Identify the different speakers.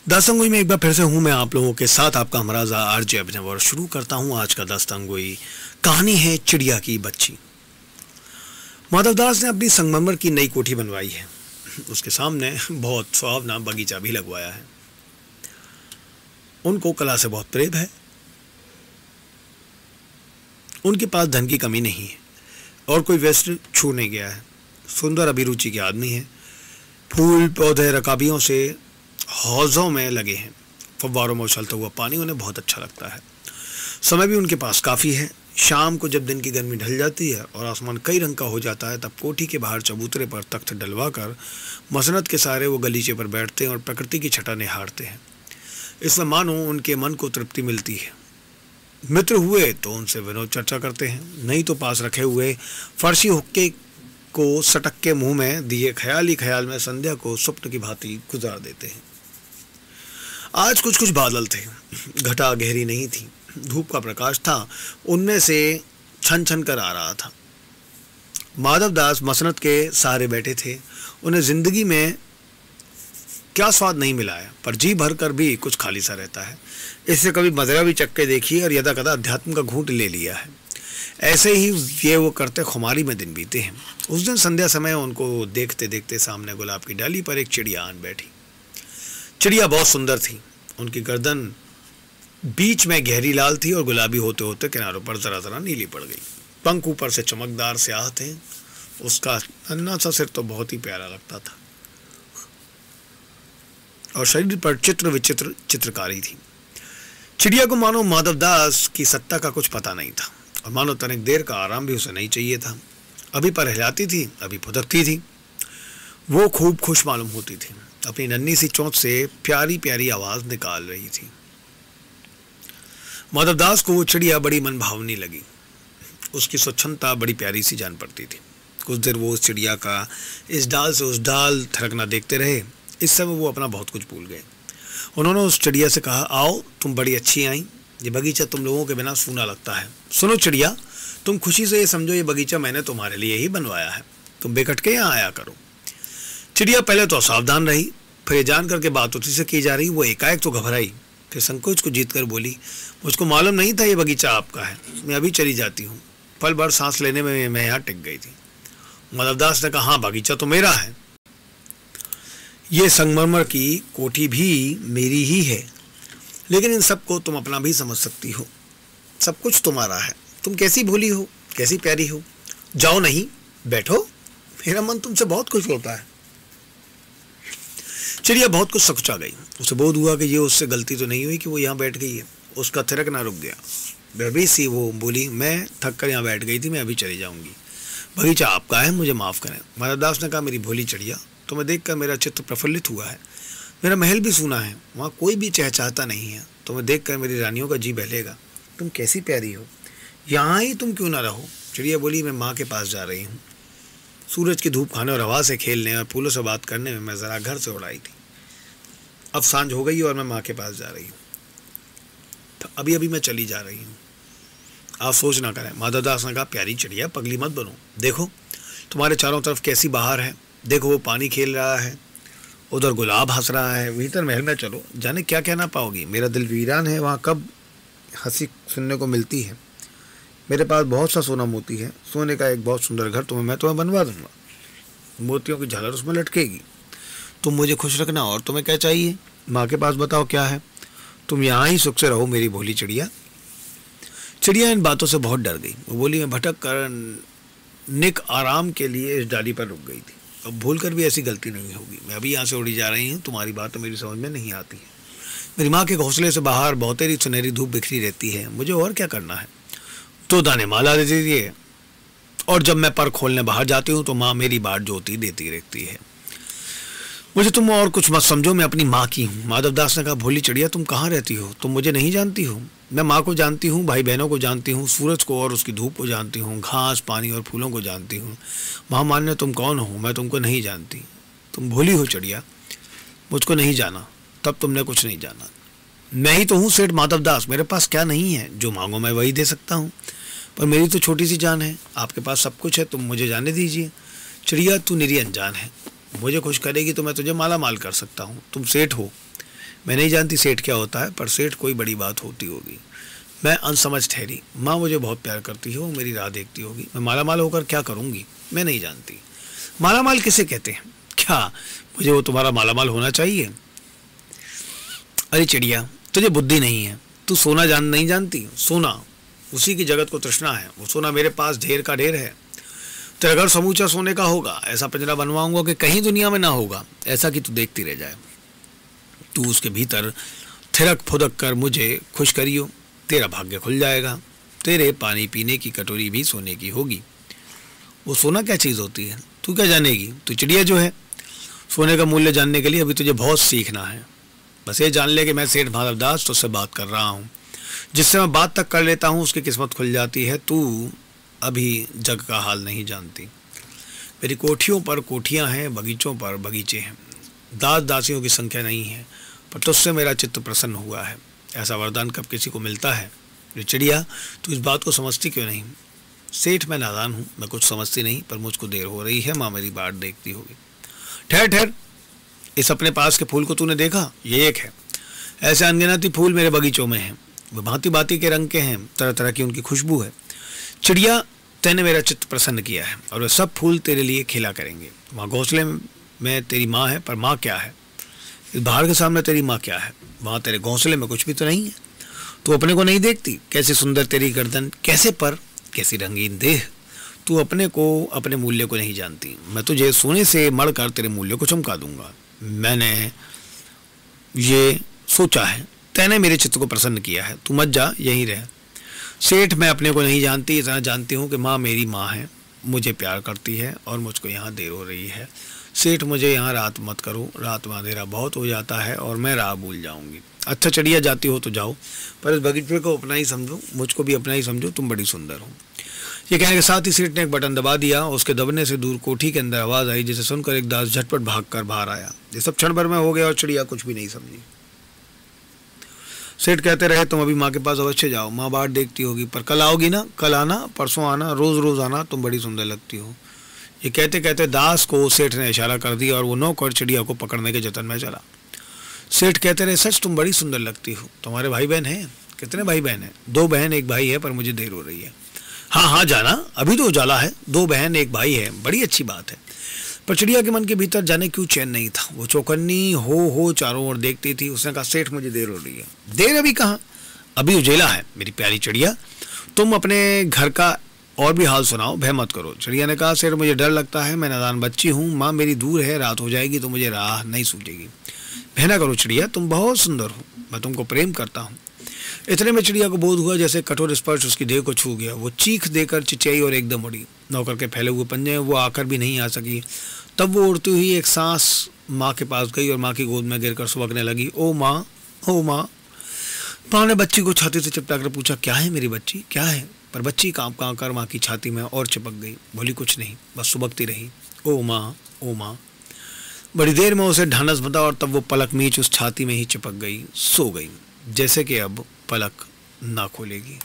Speaker 1: दास्तानगोई में एक बार फिर से हूँ मैं आप लोगों के साथ, आपका हमराज़ आरजे अभिनव। और शुरू करता हूँ आज का दास्तानगोई। कहानी है चिड़िया की बच्ची। माधवदास ने अपनी संगमरमर की नई कोठी बनवाई है। उसके सामने बहुत सुहावना बगीचा भी लगवाया है। उनको कला से बहुत प्रेम है। उनके पास धन की कमी नहीं है और कोई व्यस्त छू नहीं गया है। सुंदर अभिरुचि के आदमी है। फूल पौधे रकाबियों से हौज़ों में लगे हैं। फव्वारों में उछलता हुआ पानी उन्हें बहुत अच्छा लगता है। समय भी उनके पास काफ़ी है। शाम को जब दिन की गर्मी ढल जाती है और आसमान कई रंग का हो जाता है, तब कोठी के बाहर चबूतरे पर तख्त डलवा कर मसनत के सारे वो गलीचे पर बैठते हैं और प्रकृति की छटा निहारते हैं। इसमें मानो उनके मन को तृप्ति मिलती है। मित्र हुए तो उनसे विनोद चर्चा करते हैं, नहीं तो पास रखे हुए फर्शी हुक्के को सटक के मुंह में दिए ख्याल ही ख्याल में संध्या को स्वप्न की भांति गुजार देते हैं। आज कुछ कुछ बादल थे। घटा गहरी नहीं थी। धूप का प्रकाश था, उनमें से छन छन कर आ रहा था। माधवदास मसनत के सहारे बैठे थे। उन्हें जिंदगी में क्या स्वाद नहीं मिला है, पर जी भर कर भी कुछ खाली सा रहता है। इससे कभी मदरा भी चक्के देखी और यदा कदा अध्यात्म का घूंट ले लिया है। ऐसे ही ये वो करते खुमारी में दिन बीते हैं। उस दिन संध्या समय उनको देखते देखते सामने गुलाब की डाली पर एक चिड़िया आन बैठी। चिड़िया बहुत सुंदर थी। उनकी गर्दन बीच में गहरी लाल थी और गुलाबी होते होते किनारों पर जरा जरा नीली पड़ गई। पंख ऊपर से चमकदार स्याह थे। उसका नन्हा सा सिर तो बहुत ही प्यारा लगता था और शरीर पर चित्र विचित्र चित्रकारी थी। चिड़िया को मानो माधवदास की सत्ता का कुछ पता नहीं था और मानो तनिक देर का आराम भी उसे नहीं चाहिए था। अभी पर हिलाती थी, अभी फुदकती थी। वो खूब खुश मालूम होती थी। अपनी नन्ही सी चोंच से प्यारी प्यारी आवाज निकाल रही थी। माधवदास को वो चिड़िया बड़ी मनभावनी लगी। उसकी स्वच्छंदता बड़ी प्यारी सी जान पड़ती थी। कुछ देर वो उस चिड़िया का इस डाल से उस डाल थिरकना देखते रहे। इस समय वो अपना बहुत कुछ भूल गए। उन्होंने उस चिड़िया से कहा, आओ, तुम बड़ी अच्छी आई। ये बगीचा तुम लोगों के बिना सूना लगता है। सुनो चिड़िया, तुम खुशी से ये समझो, ये बगीचा मैंने तुम्हारे लिए ही बनवाया है। तुम बेकट के यहाँ आया करो। चिड़िया पहले तो असावधान रही, फिर ये जान करके बात उसी से की जा रही वो एकाएक तो घबराई। फिर संकोच को जीत कर बोली, मुझको मालूम नहीं था ये बगीचा आपका है। मैं अभी चली जाती हूँ। पल भर सांस लेने में मैं यहाँ टिक गई थी। माधवदास ने कहा, हाँ, बगीचा तो मेरा है। ये संगमरमर की कोठी भी मेरी ही है, लेकिन इन सबको तुम अपना भी समझ सकती हो। सब कुछ तुम्हारा है। तुम कैसी भोली हो, कैसी प्यारी हो। जाओ, नहीं बैठो, मेरा मन तुमसे बहुत खुश होता है। चिड़िया बहुत कुछ सकुचा गई। उसे बोध हुआ कि ये उससे गलती तो नहीं हुई कि वो यहाँ बैठ गई है। उसका थिरकना रुक गया। बेबी सी वो बोली, मैं थक कर यहाँ बैठ गई थी, मैं अभी चली जाऊंगी। बगीचा आपका है, मुझे माफ़ करें। माधवदास ने कहा, मेरी भोली चिड़िया, तुम्हें देखकर मेरा चित्त प्रफुल्लित हुआ है। मेरा महल भी सुना है, वहाँ कोई भी चहचहाता नहीं है। तुम्हें देखकर मेरी रानियों का जी बहलेगा। तुम कैसी प्यारी हो, यहाँ ही तुम क्यों ना रहो। चिड़िया बोली, मैं माँ के पास जा रही हूँ। सूरज की धूप खाने और हवा से खेलने और फूलों से बात करने में मैं ज़रा घर से उड़ाई थी। अब सांझ हो गई और मैं माँ के पास जा रही हूँ। तो अभी अभी मैं चली जा रही हूँ। आप सोच ना करें। माधवदास ने कहा, प्यारी चिड़िया, पगली मत बनो। देखो तुम्हारे चारों तरफ कैसी बहार है। देखो वो पानी खेल रहा है, उधर गुलाब हंस रहा है। भीतर महल में चलो, जाने क्या कहना पाओगी। मेरा दिल वीरान है, वहाँ कब हंसी सुनने को मिलती है। मेरे पास बहुत सा सोना मोती है। सोने का एक बहुत सुंदर घर मैं तुम्हें बनवा दूंगा। मोतियों की झालर उसमें लटकेगी। तुम मुझे खुश रखना, और तुम्हें क्या चाहिए। माँ के पास बताओ क्या है। तुम यहाँ ही सुख से रहो मेरी भोली चिड़िया। चिड़िया इन बातों से बहुत डर गई। वो बोली, मैं भटक कर निक आराम के लिए इस डाली पर रुक गई थी। अब भूल कर भी ऐसी गलती नहीं होगी। मैं अभी यहाँ से उड़ी जा रही हूँ। तुम्हारी बात तो मेरी समझ में नहीं आती है। मेरी माँ के घोंसले से बाहर बहुतेरी सुनहरी धूप बिखरी रहती है। मुझे और क्या करना है। 2 दाने माला दे दीजिए, और जब मैं पर खोलने बाहर जाती हूँ तो माँ मेरी बाट जोती देती रहती है। मुझे तुम और कुछ मत समझो, मैं अपनी माँ की हूँ। माधवदास ने कहा, भोली चिड़िया, तुम कहाँ रहती हो। तुम मुझे नहीं जानती हो। मैं माँ को जानती हूँ, भाई बहनों को जानती हूँ, सूरज को और उसकी धूप को जानती हूँ, घास पानी और फूलों को जानती हूँ। महामान्य तुम कौन हो, मैं तुमको नहीं जानती। तुम भोली हो चिड़िया, मुझको नहीं जाना, तब तुमने कुछ नहीं जाना। मैं ही तो हूँ सेठ माधवदास। मेरे पास क्या नहीं है, जो मांगो मैं वही दे सकता हूँ। पर मेरी तो छोटी सी जान है, आपके पास सब कुछ है, तुम मुझे जाने दीजिए। चिड़िया, तू निरी अनजान है। मुझे खुश करेगी तो मैं तुझे माला माल कर सकता हूँ। तुम सेठ हो, मैं नहीं जानती सेठ क्या होता है, पर सेठ कोई बड़ी बात होती होगी। मैं अनसमझ ठहरी। माँ मुझे बहुत प्यार करती है, वो मेरी राह देखती होगी। मैं माला माल होकर क्या करूँगी, मैं नहीं जानती। माला माल किसे कहते हैं? क्या मुझे वो तुम्हारा माला माल होना चाहिए? अरे चिड़िया, तुझे बुद्धि नहीं है। तू सोना नहीं जानती? सोना उसी की जगत को तृष्णा है। वो सोना मेरे पास ढेर का ढेर है। तेरा घर समूचा सोने का होगा। ऐसा पिंजरा बनवाऊंगा कि कहीं दुनिया में ना होगा, ऐसा कि तू देखती रह जाए। तू उसके भीतर थिरक फुदक कर मुझे खुश करियो, तेरा भाग्य खुल जाएगा। तेरे पानी पीने की कटोरी भी सोने की होगी। वो सोना क्या चीज़ होती है, तू क्या जानेगी? तू चिड़िया जो है, सोने का मूल्य जानने के लिए अभी तुझे बहुत सीखना है। बस ये जान ले कि मैं सेठ माधव दास तुझसे बात कर रहा हूँ। जिससे मैं बात तक कर लेता हूँ उसकी किस्मत खुल जाती है। तू अभी जग का हाल नहीं जानती। मेरी कोठियों पर कोठियाँ हैं, बगीचों पर बगीचे हैं। दास दासियों की संख्या नहीं है, पर तुझसे मेरा चित्त प्रसन्न हुआ है। ऐसा वरदान कब किसी को मिलता है? चिड़िया, तू इस बात को समझती क्यों नहीं? सेठ, मैं नादान हूँ, मैं कुछ समझती नहीं, पर मुझको देर हो रही है। माँ मेरी बाट देखती होगी। ठहर ठहर, इस अपने पास के फूल को तूने देखा? ये एक है। ऐसे अनगिनती फूल मेरे बगीचों में हैं। वे भांति भांति के रंग के हैं, तरह तरह की उनकी खुशबू है। चिड़िया, तैने मेरा चित्त प्रसन्न किया है और वे सब फूल तेरे लिए खिला करेंगे। वहाँ घोंसले में तेरी माँ है, पर माँ क्या है? इस बाहर के सामने तेरी माँ क्या है? वहाँ तेरे घोंसले में कुछ भी तो नहीं है। तू अपने को नहीं देखती? कैसी सुंदर तेरी गर्दन, कैसे पर, कैसी रंगीन देह। तू अपने को, अपने मूल्य को नहीं जानती। मैं तुझे सोने से मढ़कर तेरे मूल्य को चमका दूंगा। मैंने ये सोचा है, तैने मेरे चित्त को प्रसन्न किया है। तू मत जा, यहीं रह। सेठ, मैं अपने को नहीं जानती, इतना जानती हूँ कि माँ मेरी माँ है, मुझे प्यार करती है और मुझको यहाँ देर हो रही है। सेठ, मुझे यहाँ रात मत करो, रात में अंधेरा बहुत हो जाता है और मैं राह भूल जाऊँगी। अच्छा चिड़िया, जाती हो तो जाओ, पर इस बगीचे को अपना ही समझो, मुझको भी अपना ही समझो। तुम बड़ी सुंदर हो। ये कहने के साथ ही सेठ ने एक बटन दबा दिया। उसके दबने से दूर कोठी के अंदर आवाज़ आई, जिसे सुनकर एक दास झटपट भाग कर बाहर आया। ये सब क्षण भर में हो गया और चिड़िया कुछ भी नहीं समझी। सेठ कहते रहे, तुम अभी माँ के पास अवश्य जाओ, माँ बाट देखती होगी, पर कल आओगी ना? कल आना, परसों आना, रोज रोज आना, तुम बड़ी सुंदर लगती हो। ये कहते कहते दास को सेठ ने इशारा कर दिया और वो नौकर चिड़िया को पकड़ने के जतन में चला। सेठ कहते रहे, सच तुम बड़ी सुंदर लगती हो। तुम्हारे भाई बहन हैं? कितने भाई बहन हैं? 2 बहन 1 भाई है, पर मुझे देर हो रही है। हाँ हाँ जाना, अभी तो उजाला है। 2 बहन 1 भाई है, बड़ी अच्छी बात है। पर चिड़िया के मन के भीतर जाने क्यों चैन नहीं था। वो चौकन्नी हो चारों ओर देखती थी। उसने कहा, सेठ मुझे देर हो रही है। देर अभी कहाँ, अभी उजेला है। मेरी प्यारी चिड़िया, तुम अपने घर का और भी हाल सुनाओ, भय मत करो। चिड़िया ने कहा, सेठ मुझे डर लगता है, मैं नादान बच्ची हूँ, माँ मेरी दूर है, रात हो जाएगी तो मुझे राह नहीं सूझेगी। भय ना करो चिड़िया, तुम बहुत सुंदर हो, मैं तुमको प्रेम करता हूँ। इतने में चिड़िया को बोध हुआ जैसे कठोर स्पर्श उसकी देह को छू गया। वो चीख देकर चिचियाई और एकदम उड़ी। नौकर के फैले हुए पंजे वो आकर भी नहीं आ सकी। तब वो उड़ती हुई एक सांस माँ के पास गई और माँ की गोद में गिरकर सुबकने लगी। ओ माँ, ओ माँ। माँ ने बच्ची को छाती से चिपटा कर पूछा, क्या है मेरी बच्ची, क्या है? पर बच्ची काँप काँप कर माँ की छाती में और चिपक गई। बोली कुछ नहीं, बस सुबकती रही। ओ माँ, ओ माँ। बड़ी देर में उसे ढांढस बंधा और तब वो पलक मीच उस छाती में ही चिपक गई, सो गई, जैसे कि अब पलक ना खोलेगी।